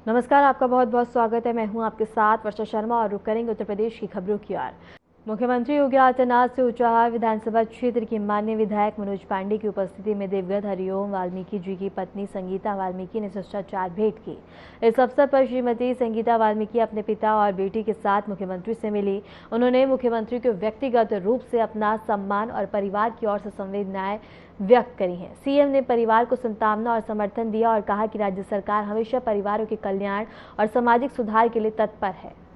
नमस्कार, आपका बहुत बहुत स्वागत है। मैं हूं आपके साथ वर्षा शर्मा और रुक करेंगे उत्तर प्रदेश की खबरों की ओर। मुख्यमंत्री योगी आदित्यनाथ से ऊंचाहार विधानसभा क्षेत्र की माननीय विधायक मनोज पांडे की उपस्थिति में दिवंगत हरिओम वाल्मीकि जी की पत्नी संगीता वाल्मीकि ने शिष्टाचार भेंट की। इस अवसर पर श्रीमती संगीता वाल्मीकि अपने पिता और बेटी के साथ मुख्यमंत्री से मिली। उन्होंने मुख्यमंत्री को व्यक्तिगत रूप से अपना सम्मान और परिवार की ओर से संवेदनाएं व्यक्त करी हैं। सीएम ने परिवार को सांत्वना और समर्थन दिया और कहा कि राज्य सरकार हमेशा परिवारों के कल्याण और सामाजिक सुधार के लिए तत्पर है।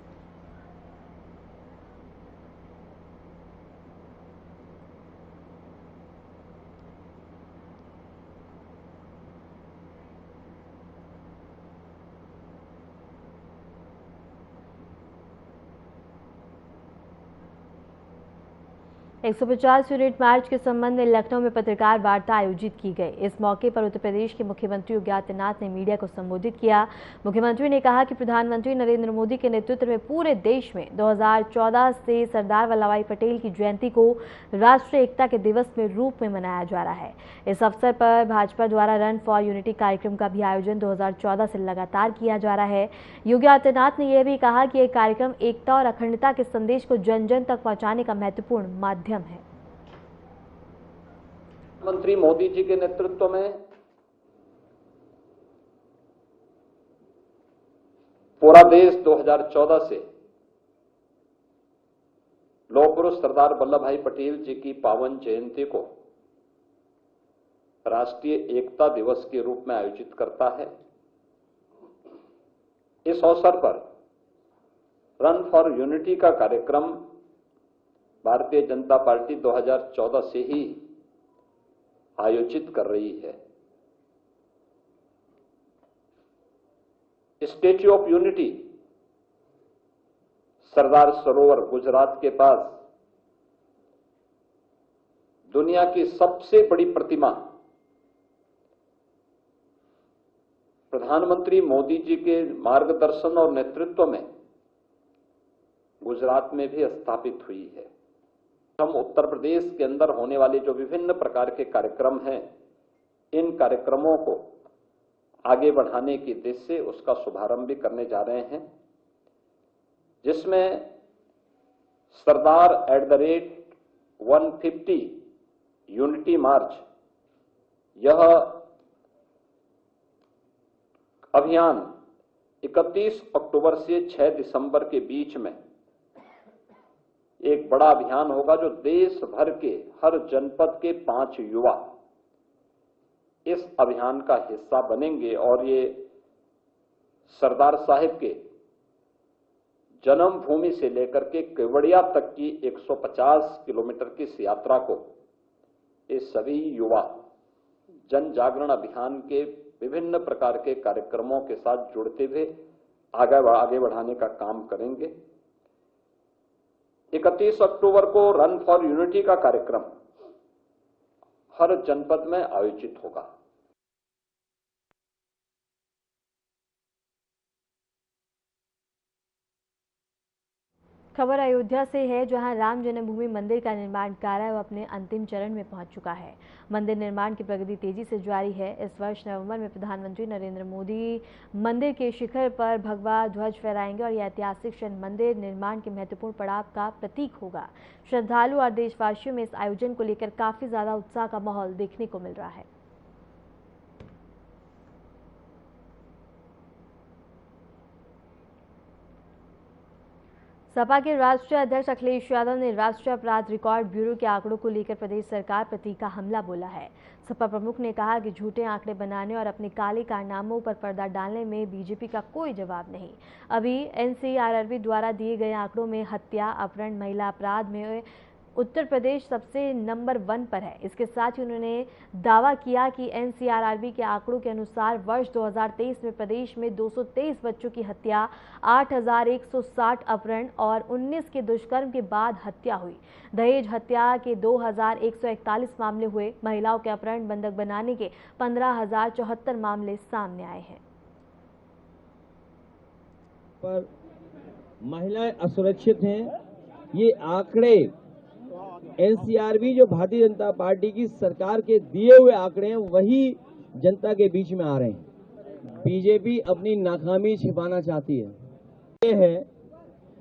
150 यूनिट मार्च के संबंध में लखनऊ में पत्रकार वार्ता आयोजित की गई। इस मौके पर उत्तर प्रदेश के मुख्यमंत्री योगी आदित्यनाथ ने मीडिया को संबोधित किया। मुख्यमंत्री ने कहा कि प्रधानमंत्री नरेंद्र मोदी के नेतृत्व में पूरे देश में 2014 से सरदार वल्लभ भाई पटेल की जयंती को राष्ट्रीय एकता के दिवस में रूप में मनाया जा रहा है। इस अवसर पर भाजपा द्वारा रन फॉर यूनिटी कार्यक्रम का भी आयोजन 2014 से लगातार किया जा रहा है। योगी आदित्यनाथ ने यह भी कहा कि यह कार्यक्रम एकता और अखंडता के संदेश को जन जन तक पहुंचाने का महत्वपूर्ण माध्यम है। प्रधानमंत्री मोदी जी के नेतृत्व में पूरा देश 2014 से लौह पुरुष सरदार वल्लभ भाई पटेल जी की पावन जयंती को राष्ट्रीय एकता दिवस के रूप में आयोजित करता है। इस अवसर पर रन फॉर यूनिटी का कार्यक्रम भारतीय जनता पार्टी 2014 से ही आयोजित कर रही है। Statue of unity Sardar Sarovar Gujarat के पास दुनिया की सबसे बड़ी प्रतिमा प्रधानमंत्री मोदी जी के मार्गदर्शन और नेतृत्व में गुजरात में भी स्थापित हुई है। हम उत्तर प्रदेश के अंदर होने वाले जो विभिन्न प्रकार के कार्यक्रम हैं, इन कार्यक्रमों को आगे बढ़ाने की दिशा से उसका शुभारंभ भी करने जा रहे हैं, जिसमें सरदार @150 यूनिटी मार्च यह अभियान 31 अक्टूबर से 6 दिसंबर के बीच में एक बड़ा अभियान होगा, जो देश भर के हर जनपद के 5 युवा इस अभियान का हिस्सा बनेंगे और ये सरदार साहिब के जन्मभूमि से लेकर के केवड़िया तक की 150 किलोमीटर की इस यात्रा को ये सभी युवा जन जागरण अभियान के विभिन्न प्रकार के कार्यक्रमों के साथ जुड़ते हुए आगे बढ़ाने का काम करेंगे। 31 अक्टूबर को रन फॉर यूनिटी का कार्यक्रम हर जनपद में आयोजित होगा। खबर अयोध्या से है, जहां राम जन्मभूमि मंदिर का निर्माण कार्य अपने अंतिम चरण में पहुंच चुका है। मंदिर निर्माण की प्रगति तेजी से जारी है। इस वर्ष नवंबर में प्रधानमंत्री नरेंद्र मोदी मंदिर के शिखर पर भगवा ध्वज फहराएंगे और यह ऐतिहासिक क्षण मंदिर निर्माण के महत्वपूर्ण पड़ाव का प्रतीक होगा। श्रद्धालु और देशवासियों में इस आयोजन को लेकर काफी ज्यादा उत्साह का माहौल देखने को मिल रहा है। सपा के राष्ट्रीय अध्यक्ष अखिलेश यादव ने राष्ट्रीय अपराध रिकॉर्ड ब्यूरो के आंकड़ों को लेकर प्रदेश सरकार पर तीखा हमला बोला है। सपा प्रमुख ने कहा कि झूठे आंकड़े बनाने और अपने काले कारनामों पर पर्दा डालने में बीजेपी का कोई जवाब नहीं। अभी एनसीआरआरबी द्वारा दिए गए आंकड़ों में हत्या, अपहरण, महिला अपराध में उत्तर प्रदेश सबसे नंबर 1 पर है। इसके साथ ही उन्होंने दावा किया कि एनसीआरआरबी के आंकड़ों के अनुसार वर्ष 2023 में प्रदेश में 223 बच्चों की हत्या, 8160 अपहरण और 19 के दुष्कर्म के बाद हत्या हुई। दहेज हत्या के 2141 मामले हुए। महिलाओं के अपहरण, बंधक बनाने के 15074 मामले सामने आए हैं। पर महिलाएं असुरक्षित हैं। ये आंकड़े एनसीआरबी जो भारतीय जनता पार्टी की सरकार के दिए हुए आंकड़े हैं, वही जनता के बीच में आ रहे हैं। बीजेपी अपनी नाकामी छिपाना चाहती है। ये है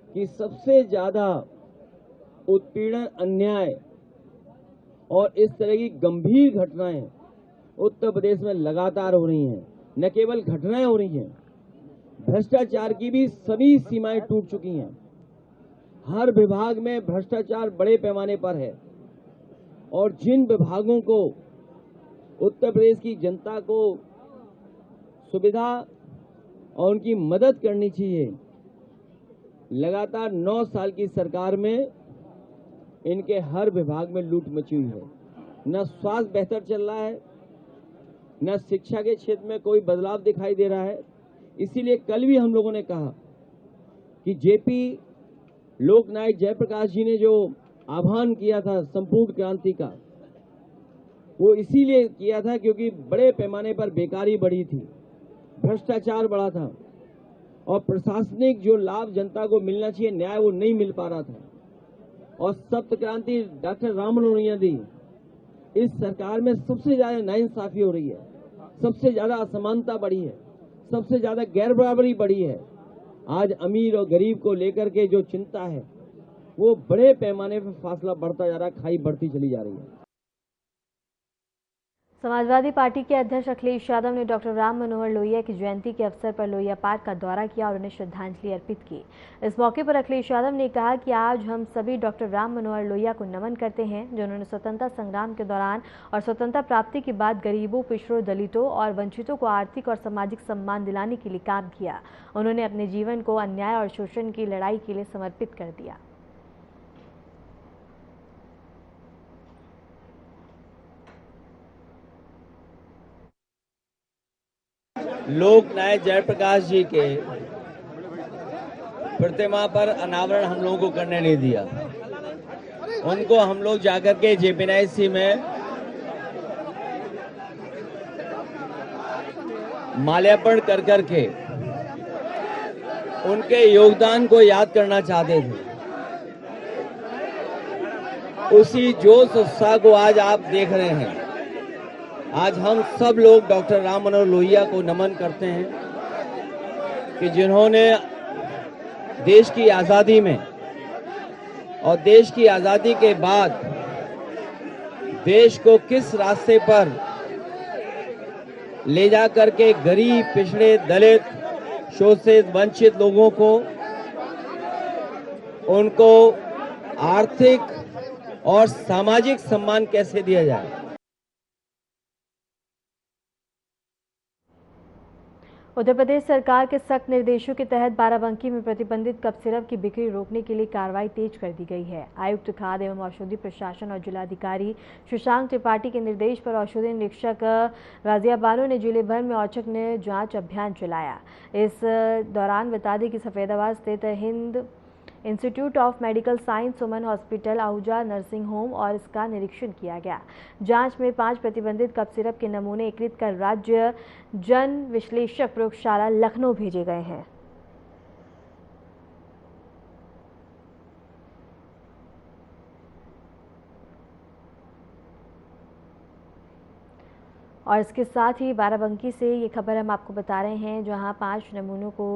कि सबसे ज्यादा उत्पीड़न, अन्याय और इस तरह की गंभीर घटनाएं उत्तर प्रदेश में लगातार हो रही हैं। न केवल घटनाएं हो रही हैं, भ्रष्टाचार की भी सभी सीमाएं टूट चुकी हैं। हर विभाग में भ्रष्टाचार बड़े पैमाने पर है और जिन विभागों को उत्तर प्रदेश की जनता को सुविधा और उनकी मदद करनी चाहिए, लगातार 9 साल की सरकार में इनके हर विभाग में लूट मची हुई है। न स्वास्थ्य बेहतर चल रहा है, न शिक्षा के क्षेत्र में कोई बदलाव दिखाई दे रहा है। इसीलिए कल भी हम लोगों ने कहा कि जेपी लोकनायक जयप्रकाश जी ने जो आह्वान किया था संपूर्ण क्रांति का, वो इसीलिए किया था क्योंकि बड़े पैमाने पर बेकारी बढ़ी थी, भ्रष्टाचार बढ़ा था और प्रशासनिक जो लाभ जनता को मिलना चाहिए, न्याय, वो नहीं मिल पा रहा था। और सप्त क्रांति डॉक्टर राम मनोहर लोहिया दी, इस सरकार में सबसे ज्यादा नाइंसाफी हो रही है, सबसे ज्यादा असमानता बढ़ी है, सबसे ज्यादा गैर बराबरी बढ़ी है। आज अमीर और गरीब को लेकर के जो चिंता है, वो बड़े पैमाने पर फासला बढ़ता जा रहा है, खाई बढ़ती चली जा रही है। समाजवादी पार्टी के अध्यक्ष अखिलेश यादव ने डॉक्टर राम मनोहर लोहिया की जयंती के अवसर पर लोहिया पार्क का दौरा किया और उन्हें श्रद्धांजलि अर्पित की। इस मौके पर अखिलेश यादव ने कहा कि आज हम सभी डॉक्टर राम मनोहर लोहिया को नमन करते हैं, जिन्होंने स्वतंत्रता संग्राम के दौरान और स्वतंत्रता प्राप्ति के बाद गरीबों, पिछड़ों, दलितों और वंचितों को आर्थिक और सामाजिक सम्मान दिलाने के लिए काम किया। उन्होंने अपने जीवन को अन्याय और शोषण की लड़ाई के लिए समर्पित कर दिया। लोकनायक जयप्रकाश जी के प्रतिमा पर अनावरण हम लोगों को करने नहीं दिया। उनको हम लोग जाकर के जेपीएनआईसी में माल्यार्पण कर करके उनके योगदान को याद करना चाहते थे। उसी जोश उत्साह को आज आप देख रहे हैं। आज हम सब लोग डॉक्टर राम मनोहर लोहिया को नमन करते हैं कि जिन्होंने देश की आजादी में और देश की आजादी के बाद देश को किस रास्ते पर ले जा करके गरीब, पिछड़े, दलित, शोषित, वंचित लोगों को उनको आर्थिक और सामाजिक सम्मान कैसे दिया जाए। उत्तर प्रदेश सरकार के सख्त निर्देशों के तहत बाराबंकी में प्रतिबंधित कफ सिरप की बिक्री रोकने के लिए कार्रवाई तेज कर दी गई है। आयुक्त खाद्य एवं औषधि प्रशासन और जिलाधिकारी शशांक त्रिपाठी के निर्देश पर औषधि निरीक्षक राजिया बानो ने जिले भर में औचक ने जांच अभियान चलाया। इस दौरान बता दें कि सफेदाबाद स्थित Hind institute of medical science, Suman hospital, Ahuja nursing home और इसका निरीक्षण किया गया। जांच में 5 प्रतिबंधित कफ सिरप के नमूने एकत्रित कर राज्य जन विश्लेषक प्रयोगशाला लखनऊ भेजे गए हैं। और इसके साथ ही बाराबंकी से ये खबर हम आपको बता रहे हैं, जहां 5 नमूनों को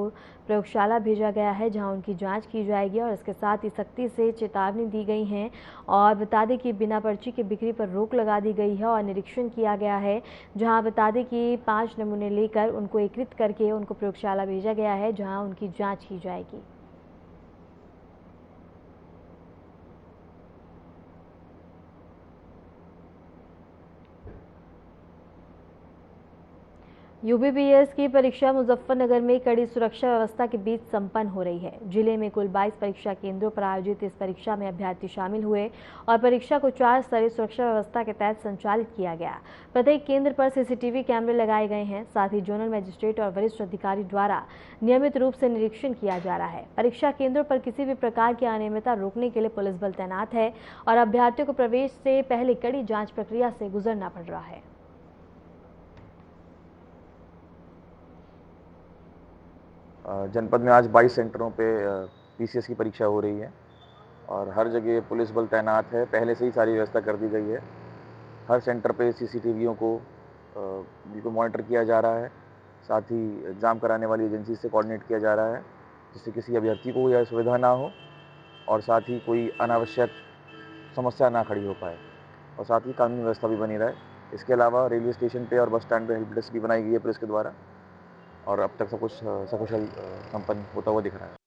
प्रयोगशाला भेजा गया है, जहां उनकी जांच की जाएगी और इसके साथ ही सख्ती से चेतावनी दी गई है। और बता दें कि बिना पर्ची की बिक्री पर रोक लगा दी गई है और निरीक्षण किया गया है, जहां बता दें कि 5 नमूने लेकर उनको एकत्रित करके उनको प्रयोगशाला भेजा गया है, जहाँ उनकी जाँच की जाएगी। यूपीपीएस की परीक्षा मुजफ्फरनगर में कड़ी सुरक्षा व्यवस्था के बीच संपन्न हो रही है। जिले में कुल 22 परीक्षा केंद्रों पर आयोजित इस परीक्षा में अभ्यर्थी शामिल हुए और परीक्षा को 4 स्तरीय सुरक्षा व्यवस्था के तहत संचालित किया गया। प्रत्येक केंद्र पर सीसीटीवी कैमरे लगाए गए हैं। साथ ही जोनल मजिस्ट्रेट और वरिष्ठ अधिकारी द्वारा नियमित रूप से निरीक्षण किया जा रहा है। परीक्षा केंद्रों पर किसी भी प्रकार की अनियमितता रोकने के लिए पुलिस बल तैनात है और अभ्यर्थियों को प्रवेश से पहले कड़ी जाँच प्रक्रिया से गुजरना पड़ रहा है। जनपद में आज 22 सेंटरों पे पीसीएस की परीक्षा हो रही है और हर जगह पुलिस बल तैनात है। पहले से ही सारी व्यवस्था कर दी गई है। हर सेंटर पे सीसीटीवियों को बिल्कुल मॉनिटर किया जा रहा है। साथ ही एग्ज़ाम कराने वाली एजेंसी से कोऑर्डिनेट किया जा रहा है, जिससे किसी अभ्यर्थी को यह सुविधा ना हो और साथ ही कोई अनावश्यक समस्या ना खड़ी हो पाए और साथ ही कानूनी व्यवस्था भी बनी रहे। इसके अलावा रेलवे स्टेशन पे और बस स्टैंड पे हेल्प डेस्क भी बनाई गई है पुलिस के द्वारा और अब तक सब कुछ सकुशल संपन्न होता हुआ दिख रहा है।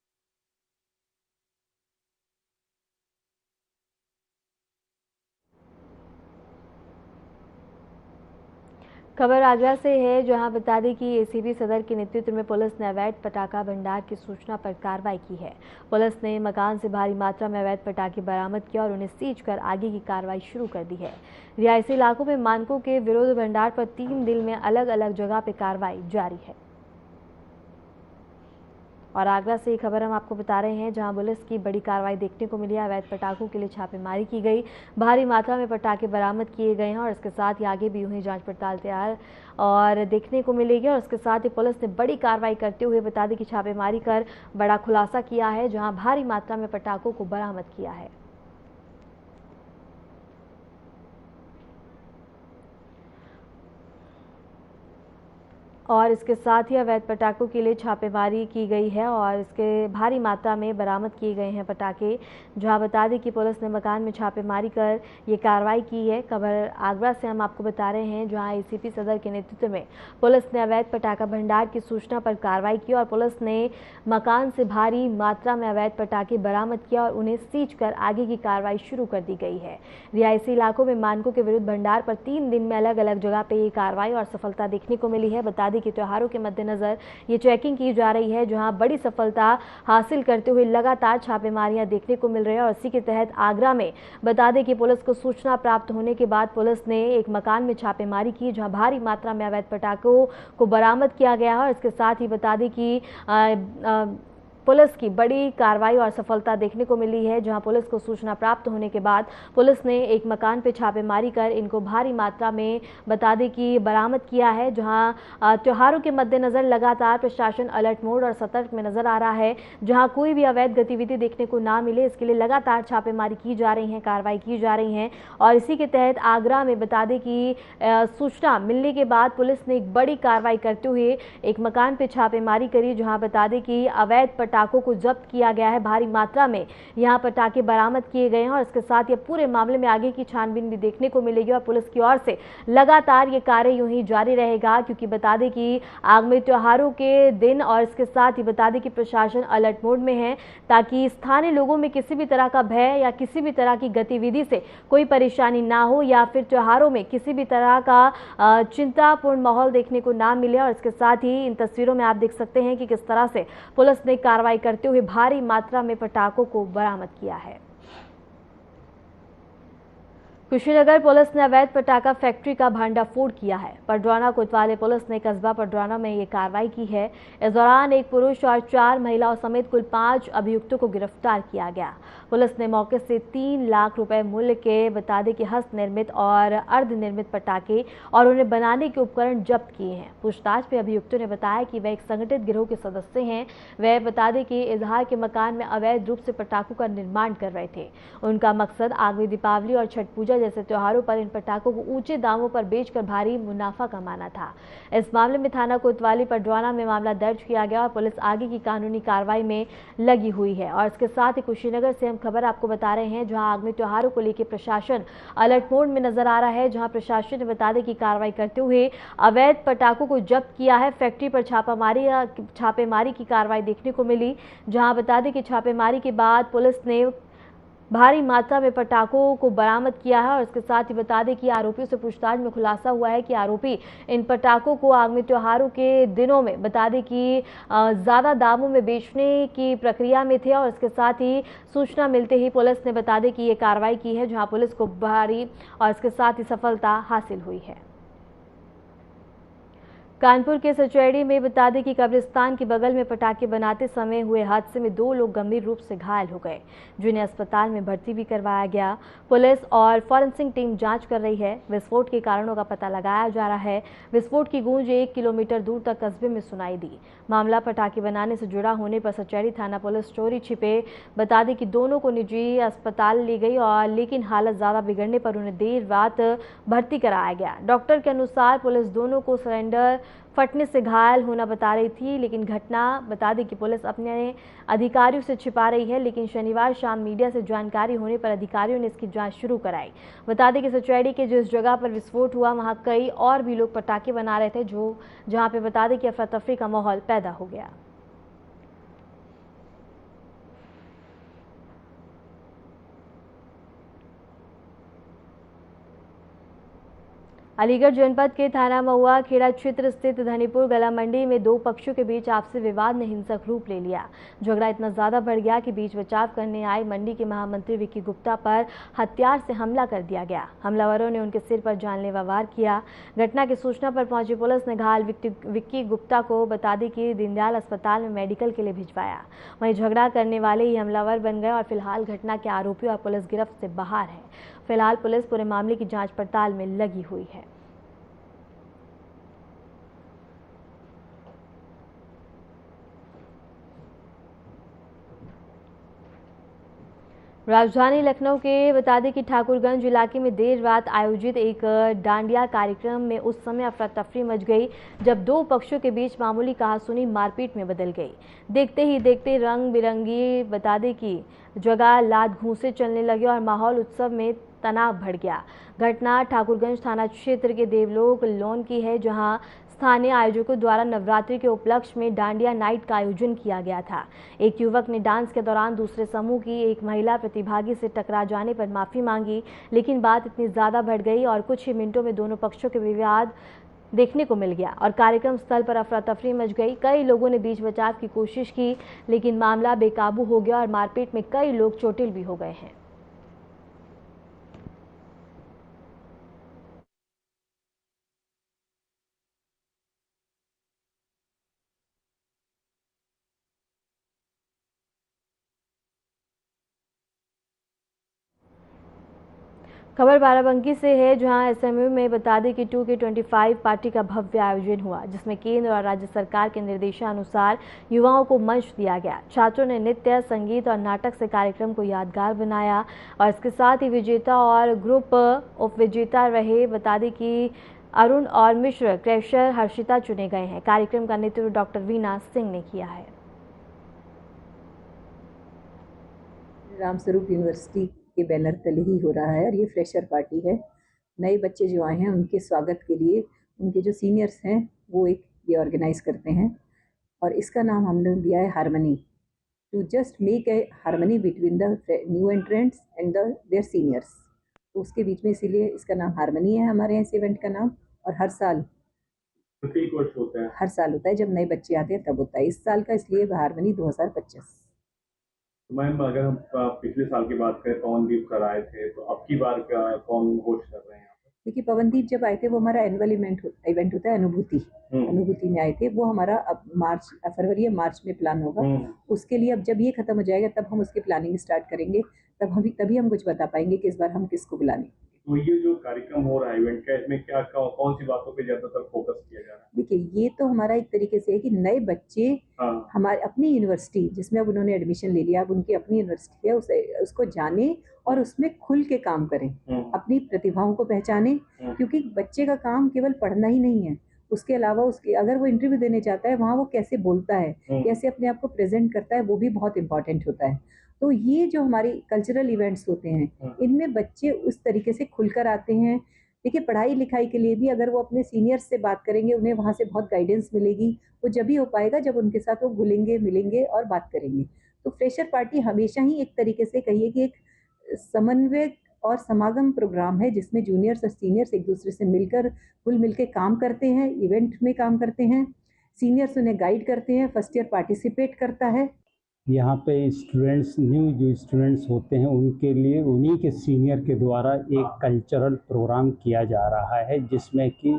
खबर आगरा से है, जहां बता दें कि एसीपी सदर के नेतृत्व में पुलिस ने अवैध पटाखा भंडार की सूचना पर कार्रवाई की है। पुलिस ने मकान से भारी मात्रा में अवैध पटाखे बरामद किया और उन्हें सीज कर आगे की कार्रवाई शुरू कर दी है। रिहायशी इलाकों में मानकों के विरुद्ध भंडार पर 3 दिन में अलग अलग जगह पर कार्रवाई जारी है। और आगरा से एक खबर हम आपको बता रहे हैं, जहां पुलिस की बड़ी कार्रवाई देखने को मिली है। अवैध पटाखों के लिए छापेमारी की गई, भारी मात्रा में पटाखे बरामद किए गए हैं और इसके साथ ही आगे भी यूं ही जांच पड़ताल तैयार और देखने को मिलेगी। और इसके साथ ही पुलिस ने बड़ी कार्रवाई करते हुए बता दें कि छापेमारी कर बड़ा खुलासा किया है, जहां भारी मात्रा में पटाखों को बरामद किया है। और इसके साथ ही अवैध पटाखों के लिए छापेमारी की गई है और इसके भारी मात्रा में बरामद किए गए हैं पटाखे। जहां बता दें कि पुलिस ने मकान में छापेमारी कर ये कार्रवाई की है। खबर आगरा से हम आपको बता रहे हैं, जहां एसीपी सदर के नेतृत्व में पुलिस ने अवैध पटाखा भंडार की सूचना पर कार्रवाई की और पुलिस ने मकान से भारी मात्रा में अवैध पटाखे बरामद किया और उन्हें सीज कर आगे की कार्रवाई शुरू कर दी गई है। रिहायशी इलाकों में मानकों के विरुद्ध भंडार पर 3 दिन में अलग अलग जगह पर ये कार्रवाई और सफलता देखने को मिली है। बता कि त्योहारों के मद्देनजर ये चेकिंग की जा रही है, जहां बड़ी सफलता हासिल करते हुए लगातार छापेमारियां देखने को मिल रही है। और इसी के तहत आगरा में बता दें कि पुलिस को सूचना प्राप्त होने के बाद पुलिस ने एक मकान में छापेमारी की, जहां भारी मात्रा में अवैध पटाखों को बरामद किया गया है। और इसके साथ ही बता दें कि पुलिस की बड़ी कार्रवाई और सफलता देखने को मिली है, जहां पुलिस को सूचना प्राप्त होने के बाद पुलिस ने एक मकान पर छापेमारी कर इनको भारी मात्रा में बता दें कि बरामद किया है। जहां त्योहारों के मद्देनजर लगातार प्रशासन अलर्ट मोड और सतर्क में नजर आ रहा है, जहां कोई भी अवैध गतिविधि देखने को ना मिले, इसके लिए लगातार छापेमारी की जा रही है, कार्रवाई की जा रही है। और इसी के तहत आगरा में बता दें कि सूचना मिलने के बाद पुलिस ने एक बड़ी कार्रवाई करते हुए एक मकान पर छापेमारी करी, जहां बता दें कि अवैध पटाखों को जब्त किया गया है। भारी मात्रा में यहां पटाखे बरामद किए गए हैं और इसके साथ ये पूरे मामले में आगे की छानबीन भी देखने को मिलेगी और पुलिस की ओर से लगातार ये कार्य यूं ही जारी रहेगा, क्योंकि बता दें कि आगामी त्योहारों के दिन और इसके साथ ही बता दें कि प्रशासन अलर्ट मोड में है, ताकि स्थानीय लोगों में किसी भी तरह का भय या किसी भी तरह की गतिविधि से कोई परेशानी ना हो या फिर त्योहारों में किसी भी तरह का चिंतापूर्ण माहौल देखने को ना मिले। और इसके साथ ही इन तस्वीरों में आप देख सकते हैं कि किस तरह से पुलिस ने कार्रवाई करते हुए भारी मात्रा में पटाखों को बरामद किया है। कुशीनगर पुलिस ने अवैध पटाखा फैक्ट्री का भांडाफोड़ किया है। पडरौना कोतवाली पुलिस ने कस्बा पडरौना में ये कार्रवाई की है। इस दौरान एक पुरुष और 4 महिलाओं समेत कुल 5 अभियुक्तों को गिरफ्तार किया गया। पुलिस ने मौके से 3 लाख रुपए मूल्य के बता दें कि हस्त निर्मित और अर्धनिर्मित पटाखे और उन्हें बनाने के उपकरण जब्त किए हैं। पूछताछ में अभियुक्तों ने बताया कि वे एक संगठित गिरोह के सदस्य हैं। वे बता दें कि इजहार के मकान में अवैध रूप से पटाखों का निर्माण कर रहे थे। उनका मकसद आगामी दीपावली और छठ पूजा जैसे त्योहारों पर इन पटाखों को ऊंचे दामों पर बेचकर भारी मुनाफा कमाना था। इस मामले में थाना कोतवाली पडरौना में मामला दर्ज किया गया और पुलिस आगे की कानूनी कार्रवाई में लगी हुई है। और इसके साथ ही कुशीनगर से हम खबर आपको बता रहे हैं, जहां आगामी त्योहारों को लेकर प्रशासन अलर्ट मोड में नजर आ रहा है, जहां प्रशासन ने बता दें कि कार्रवाई करते हुए अवैध पटाखों को जब्त किया है। फैक्ट्री पर छापेमारी की कार्रवाई देखने को मिली, जहां बता दें कि छापेमारी के बाद पुलिस ने भारी मात्रा में पटाखों को बरामद किया है। और इसके साथ ही बता दें कि आरोपियों से पूछताछ में खुलासा हुआ है कि आरोपी इन पटाखों को आगामी त्योहारों के दिनों में बता दें कि ज़्यादा दामों में बेचने की प्रक्रिया में थे। और इसके साथ ही सूचना मिलते ही पुलिस ने बता दें कि ये कार्रवाई की है, जहां पुलिस को भारी और इसके साथ ही सफलता हासिल हुई है। कानपुर के सचैड़ी में बता दें कि कब्रिस्तान के बगल में पटाखे बनाते समय हुए हादसे में 2 लोग गंभीर रूप से घायल हो गए, जिन्हें अस्पताल में भर्ती भी करवाया गया। पुलिस और फॉरेंसिक टीम जांच कर रही है। विस्फोट के कारणों का पता लगाया जा रहा है। विस्फोट की गूंज 1 किलोमीटर दूर तक कस्बे में सुनाई दी। मामला पटाखे बनाने से जुड़ा होने पर सचैड़ी थाना पुलिस चोरी छिपे बता दें कि दोनों को निजी अस्पताल ली गई और लेकिन हालत ज्यादा बिगड़ने पर उन्हें देर रात भर्ती कराया गया। डॉक्टर के अनुसार पुलिस दोनों को सिलेंडर फटने से घायल होना बता रही थी, लेकिन घटना बता दें कि पुलिस अपने अधिकारियों से छिपा रही है। लेकिन शनिवार शाम मीडिया से जानकारी होने पर अधिकारियों ने इसकी जांच शुरू कराई। बता दें कि सचैड़ी के जिस जगह पर विस्फोट हुआ वहां कई और भी लोग पटाखे बना रहे थे, जहां पे बता दें कि अफरा तफरी का माहौल पैदा हो गया। अलीगढ़ जनपद के थाना महुआ खेड़ा क्षेत्र स्थित धनीपुर गला मंडी में दो पक्षों के बीच आपसी विवाद ने हिंसक रूप ले लिया। झगड़ा इतना ज्यादा बढ़ गया कि बीच बचाव करने आए मंडी के महामंत्री विक्की गुप्ता पर हथियार से हमला कर दिया गया। हमलावरों ने उनके सिर पर जानलेवा वार किया। घटना की सूचना पर पहुंची पुलिस ने घायल विक्की गुप्ता को बता दी कि दीनदयाल अस्पताल में मेडिकल के लिए भिजवाया। वहीं झगड़ा करने वाले ही हमलावर बन गए और फिलहाल घटना के आरोपी और पुलिस गिरफ्त से बाहर है। फिलहाल पुलिस पूरे मामले की जांच पड़ताल में लगी हुई है। राजधानी लखनऊ के बता दें कि ठाकुरगंज इलाके में देर रात आयोजित एक डांडिया कार्यक्रम में उस समय अफरा तफरी मच गई जब दो पक्षों के बीच मामूली कहासुनी मारपीट में बदल गई। देखते ही देखते रंग बिरंगी बता दें कि जगह लात घूंसे चलने लगे और माहौल उत्सव में तनाव बढ़ गया। घटना ठाकुरगंज थाना क्षेत्र के देवलोक लॉन की है, जहां स्थानीय आयोजकों द्वारा नवरात्रि के उपलक्ष्य में डांडिया नाइट का आयोजन किया गया था। एक युवक ने डांस के दौरान दूसरे समूह की एक महिला प्रतिभागी से टकरा जाने पर माफी मांगी, लेकिन बात इतनी ज्यादा बढ़ गई और कुछ ही मिनटों में दोनों पक्षों के विवाद देखने को मिल गया और कार्यक्रम स्थल पर अफरा तफरी मच गई। कई लोगों ने बीच बचाव की कोशिश की, लेकिन मामला बेकाबू हो गया और मारपीट में कई लोग चोटिल भी हो गए हैं। खबर बाराबंकी से है, जहां एसएमयू में बता दें कि 2K25 पार्टी का भव्य आयोजन हुआ, जिसमें केंद्र और राज्य सरकार के निर्देशानुसार युवाओं को मंच दिया गया। छात्रों ने नृत्य, संगीत और नाटक से कार्यक्रम को यादगार बनाया और इसके साथ ही विजेता और ग्रुप उप विजेता रहे बता दें कि अरुण और मिश्र क्रैशर हर्षिता चुने गए हैं। कार्यक्रम का नेतृत्व डॉक्टर वीना सिंह ने किया है। रामस्वरूप यूनिवर्सिटी के बैनर तले ही हो रहा है और ये फ्रेशर पार्टी है। नए बच्चे जो आए हैं उनके स्वागत के लिए उनके जो सीनियर्स हैं वो एक ये ऑर्गेनाइज करते हैं और इसका नाम हमने दिया है harmony, to just make a harmony between the new entrants and their seniors. तो उसके बीच में इसीलिए इसका नाम हारमनी है हमारे यहाँ इस इवेंट का नाम। और हर साल होता है जब नए बच्चे आते हैं तब होता है। इस साल का इसलिए हारमनी 2025। मैम अगर हम पिछले साल की बात करें पवनदीप कर आए थे, तो अब की बार कौन होस्ट कर रहे हैं? देखिए पवनदीप जब आए थे वो हमारा एनुअल इवेंट होता है अनुभूति में आए थे। वो हमारा अब फरवरी या मार्च में प्लान होगा। उसके लिए अब जब ये खत्म हो जाएगा तब हम उसकी प्लानिंग स्टार्ट करेंगे, तभी हम कुछ बता पाएंगे कि इस बार हम किसको बुलाने। तो ये जो कार्यक्रम हो रहा है इवेंट का, इसमें क्या कौन सी बातों पे ज्यादातर फोकस किया जा रहा है? देखिए ये तो हमारा एक तरीके से है कि नए बच्चे हमारे अपनी यूनिवर्सिटी जिसमें अब उन्होंने एडमिशन ले लिया, अब उनकी अपनी यूनिवर्सिटी है, उसको जाने और उसमें खुल के काम करें, अपनी प्रतिभाओं को पहचाने। क्योंकि बच्चे का काम केवल पढ़ना ही नहीं है, उसके अलावा उसके अगर वो इंटरव्यू देने जाता है वहाँ वो कैसे बोलता है, कैसे अपने आप को प्रेजेंट करता है, वो भी बहुत इंपॉर्टेंट होता है। तो ये जो हमारे कल्चरल इवेंट्स होते हैं इनमें बच्चे उस तरीके से खुलकर आते हैं। देखिए पढ़ाई लिखाई के लिए भी अगर वो अपने सीनियर्स से बात करेंगे, उन्हें वहाँ से बहुत गाइडेंस मिलेगी। वो जब ही हो पाएगा जब उनके साथ वो घुलेंगे मिलेंगे और बात करेंगे। तो फ्रेशर पार्टी हमेशा ही एक तरीके से कहिए कि एक समन्वय और समागम प्रोग्राम है, जिसमें जूनियर्स और सीनियर्स एक दूसरे से मिलकर घुल मिल के काम करते हैं, इवेंट में काम करते हैं। सीनियर्स उन्हें गाइड करते हैं, फर्स्ट ईयर पार्टिसिपेट करता है। यहाँ पे स्टूडेंट्स न्यू जो स्टूडेंट्स होते हैं उनके लिए उन्हीं के सीनियर के द्वारा एक कल्चरल प्रोग्राम किया जा रहा है, जिसमें कि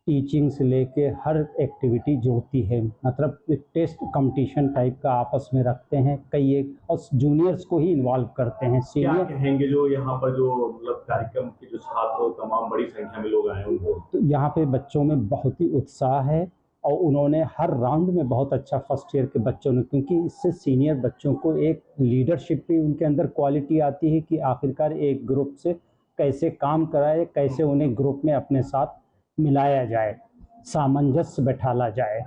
टीचिंग से लेके हर एक्टिविटी जो होती है, मतलब टेस्ट कंपटीशन टाइप का आपस में रखते हैं कई एक, और जूनियर्स को ही इन्वॉल्व करते हैं। क्या कहेंगे जो यहाँ पर जो मतलब कार्यक्रम के जो छात्र तमाम बड़ी संख्या में लोग आए उनको? तो यहाँ पे बच्चों में बहुत ही उत्साह है और उन्होंने हर राउंड में बहुत अच्छा फर्स्ट ईयर के बच्चों ने, क्योंकि इससे सीनियर बच्चों को एक लीडरशिप भी उनके अंदर क्वालिटी आती है कि आखिरकार एक ग्रुप से कैसे काम कराए, कैसे उन्हें ग्रुप में अपने साथ मिलाया जाए। सामंजस्य बैठाला जाए।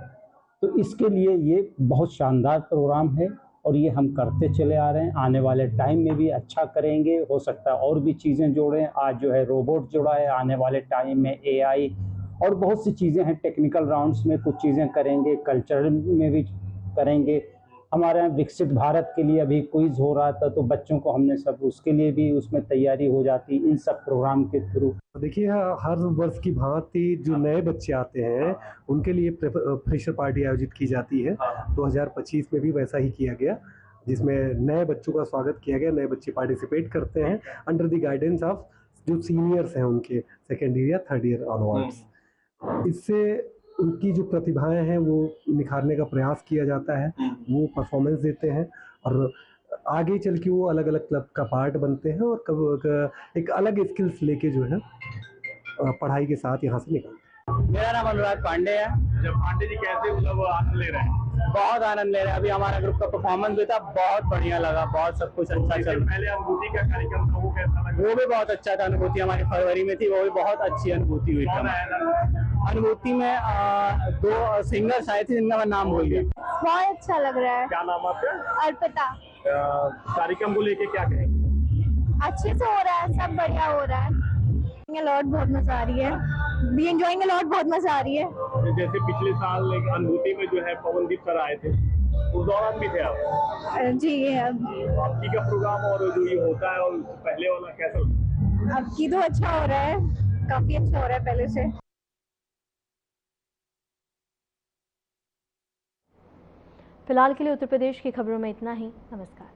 तो इसके लिए ये बहुत शानदार प्रोग्राम है और ये हम करते चले आ रहे हैं। आने वाले टाइम में भी अच्छा करेंगे, हो सकता है और भी चीज़ें जोड़ें। आज जो है रोबोट जोड़ा है, आने वाले टाइम में AI और बहुत सी चीज़ें हैं। टेक्निकल राउंड्स में कुछ चीज़ें करेंगे, कल्चरल में भी करेंगे। हमारे यहाँ विकसित भारत के लिए अभी क्विज हो रहा था, तो बच्चों को हमने सब उसके लिए भी उसमें तैयारी हो जाती इन सब प्रोग्राम के थ्रू। देखिए, हर वर्ष की भांति जो नए बच्चे आते हैं उनके लिए फ्रेशर पार्टी आयोजित की जाती है। 2025 में भी वैसा ही किया गया, जिसमें नए बच्चों का स्वागत किया गया। नए बच्चे पार्टिसिपेट करते हैं अंडर द गाइडेंस ऑफ जो सीनियर्स हैं उनके, सेकेंड ईयर या थर्ड ईयर ऑनवर्ड्स। इससे उनकी जो प्रतिभाएं हैं वो निखारने का प्रयास किया जाता है, वो परफॉर्मेंस देते हैं और आगे चल के वो अलग अलग क्लब का पार्ट बनते हैं और कब एक अलग स्किल्स लेके जो है पढ़ाई के साथ यहाँ से निकलते हैं। मेरा नाम अनुराग पांडे है। जब पांडे जी कैसे मतलब आनंद ले रहे हैं? बहुत आनंद ले रहे हैं। अभी हमारा ग्रुप का परफॉर्मेंस भी था, बहुत बढ़िया लगा, बहुत सब कुछ अच्छा चल। पहले अनुभूति का कार्यक्रम था, वो कैसा लगा? वो भी बहुत अच्छा था। अनुभूति हमारी फरवरी में थी, वो भी बहुत अच्छी अनुभूति हुई थी। अनुभूति में 2 सिंगर्स आए थे जिनका मैं नाम भूल गया। बहुत अच्छा लग रहा है। क्या नाम आपका? अर्पिता। कार्यक्रम को लेके क्या कहेंगे? अच्छे से हो रहा है, सब बढ़िया हो रहा है। लॉट बहुत मजा आ रही है। वी एंजॉयिंग अ लॉट, बहुत मजा आ रही है। जैसे पिछले साल अनुभूति में जो है पवनदीप सर आए थे, उस दौरान भी थे आप? जी, आपकी का प्रोग्राम और जो ये होता है और पहले वाला कैसा लगता है? अब की तो अच्छा हो रहा है, काफी अच्छा हो रहा है पहले से। फिलहाल के लिए उत्तर प्रदेश की खबरों में इतना ही। नमस्कार।